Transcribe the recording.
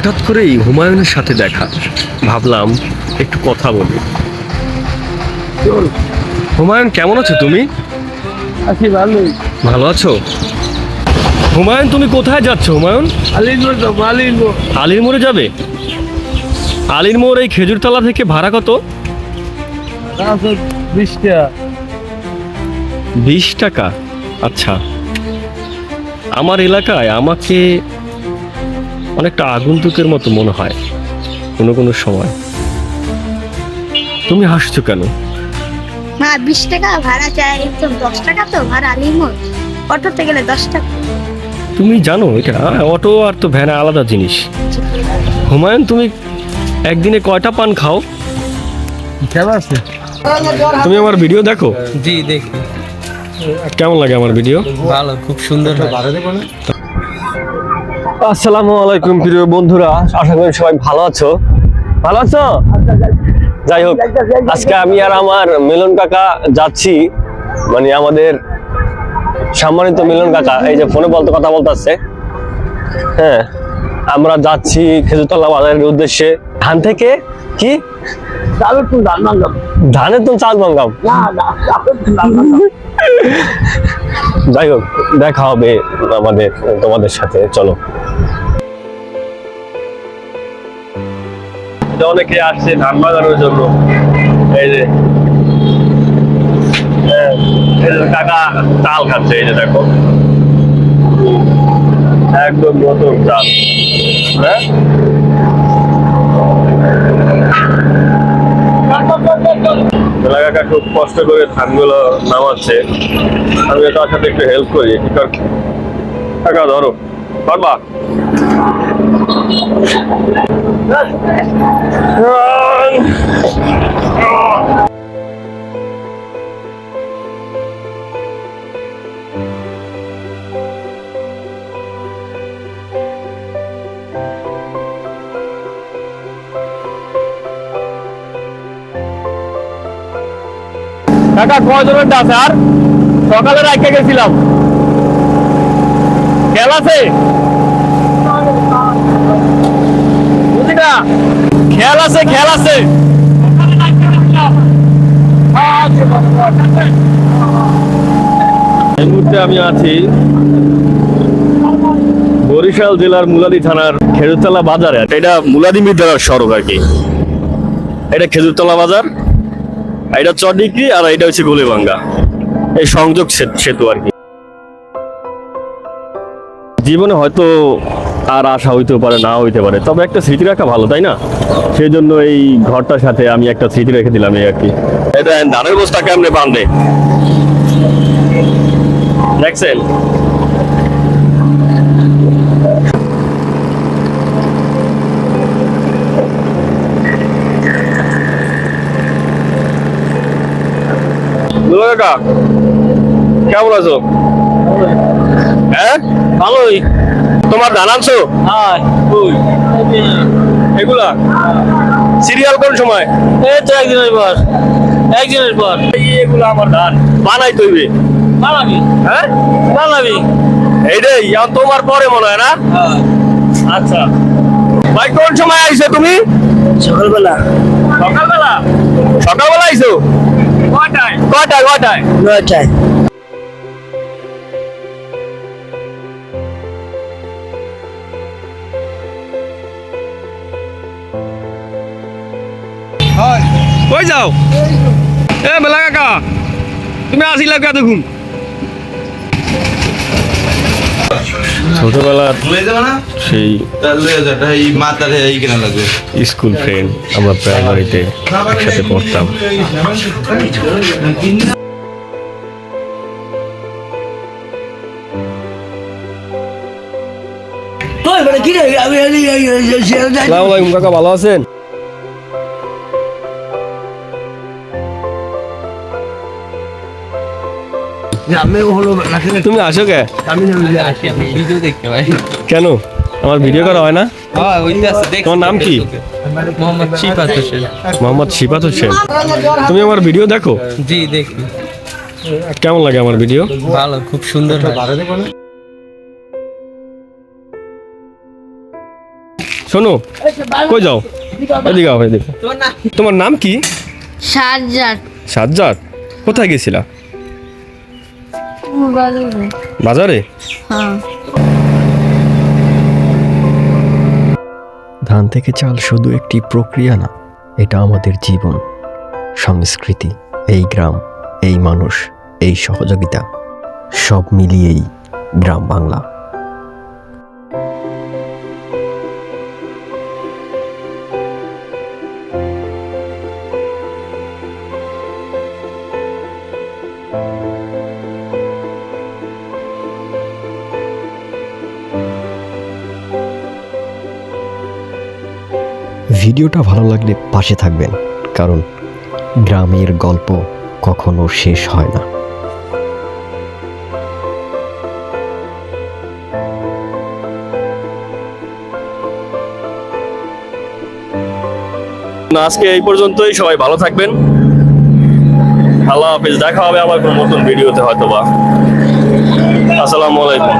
হঠাৎ করেই হুমায়ুনের সাথে দেখা, ভাবলাম একটু কথা বলি। হুমায়ুন, কেমন আছো তুমি? আছি ভালোই। ভালো আছো? হুমায়ুন, তুমি কোথায় যাচ্ছ হুমায়ুন? আলির যাবো, আলির মোড়ে যাবে? আলির মোড় এই খেজুরতলা থেকে ভাড়া কত? 20 টাকা। 20 টাকা? আচ্ছা। আমার এলাকায় আমাকে অনেকটা আগন্তুকের মতো মনে হয় কোনো কোনো সময়। তুমি হাসছো কেন? না, 20 টাকা ভাড়া চাই, একদম 10 টাকা তো ভাড়া আলিমোড়। অটোতে গেলে 10 টাকা। তুমি জানো এটা অটো আর তো ভ্যান আলাদা জিনিস। হুমায়ুন, তুমি একদিনে কয়টা পান খাও? কেমন আছে? তুমি আমার ভিডিও দেখো? জি দেখি। কেমন লাগে আমার ভিডিও? ভালো, খুব সুন্দর হয়। আসসালামু আলাইকুম প্রিয় বন্ধুরা, আশা করি সবাই ভালো আছো। ভালো আছো? যাই হোক, আজকে আমি আর আমার মিলন কাকা যাচ্ছি, মানে আমাদের সম্মানিত মিলন কাকা এই যে ফোনে কথা বলতেছে। হ্যাঁ, আমরা যাচ্ছি খেজুরতলা বাজারের উদ্দেশ্যে। ধান থেকে কি ধানের তো চাল ভাঙ্গাম। যাই হোক, দেখা হবে আমাদের তোমাদের সাথে। চলো। অনেকে আসছে ধান বাজানোর জন্য। এই যে কাকা চাল খাচ্ছে, এই যে দেখো একদম নতুন চাল। হ্যাঁ, কাকা খুব কষ্ট করে ধানগুলো নামাচ্ছে। আমি তার সাথে একটু হেল্প করি। কাকা ধরো, পারবা? কাকা কয়জনের ডাস? আর সকালে রাখতে গেছিলাম, খেয়াল আছে? বুঝি না, খেয়াল আছে, খেয়াল আছে। এই মুহূর্তে আমি আছি বরিশাল জেলার মুলাদি থানার খেজুরতলা বাজারে। এটা মুলাদি মির্জার সড়ক আর কি। এটা খেজুরতলা বাজার, এটা চরডিগ্রি, আর এটা হচ্ছে গলিভাঙ্গা। এই সংযোগ সেতু আর কি। জীবনে হয়তো আর আশা হইতে পারে, না হইতে পারে, তবে একটা স্মৃতি রাখা ভালো, তাই না? সেই জন্য এই ঘরটার সাথে আমি একটা স্মৃতি রেখে দিলাম, এই আর কি। এটা ধানের বস্তা কেমনে বাঁধে দেখছেন? কাকা কেমন আছো? হ্যাঁ, ভালোই। তোমার ধান আনছো? হ্যাঁ, এগুলা সিরিয়াল কোন সময়? এই তো একদিনের পর, একদিনের পর। এগুলো আমার ধান বানাই তৈবে। বানাবি? হ্যাঁ, বানাবি। এইটাই তোমার পরে মনে হয় না? হ্যাঁ। আচ্ছা ভাই, কোন সময় আইছো তুমি? সকালবেলা। সকালবেলা? সকালবেলা আইছো? কয়টায়? 9টায়। কই যাও? এ মেলা কাকা, তুমি আসিলা কে দেখুন? ছোটবেলার সেই স্কুল ফ্রেন্ড, আমরা প্রাইমারিতে একসাথে পড়তাম। আসসালামু আলাইকুম কাকা, ভালো আছেন? তুমি আসো কে? ভিডিও দেখতে ভাই। কেন, আমার ভিডিও করা হয় না? হ্যাঁ, ওইটা আছে, দেখ। তোমার নাম কি? মোহাম্মদ শিফাত হোসেন। মোহাম্মদ শিফাত হোসেন। তুমি আমার ভিডিও দেখো? জি দেখি। কেমন লাগে আমার ভিডিও? ভালো, খুব সুন্দর হয়। শোনো, কই যাও? এদিকে আও, এদিকে। তোমার নাম কি? সাজ্জাদ সাজ্জাদ। কোথায় গেছিলা? বাজারে। হ্যাঁ। ধান থেকে চাল শুধু একটি প্রক্রিয়া না, এটা আমাদের জীবন, সংস্কৃতি, এই গ্রাম, এই মানুষ, এই সহযোগিতা, সব মিলিয়েই গ্রাম বাংলা। ভিডিওটা ভালো লাগলে পাশে থাকবেন, কারণ গ্রামের গল্প কখনো শেষ হয় না। আজকে এই পর্যন্তই, সবাই ভালো থাকবেন। আল্লাহ হাফেজ, দেখা হবে আবার কোনো নতুন ভিডিওতে হয়তোবা। আসসালামু আলাইকুম।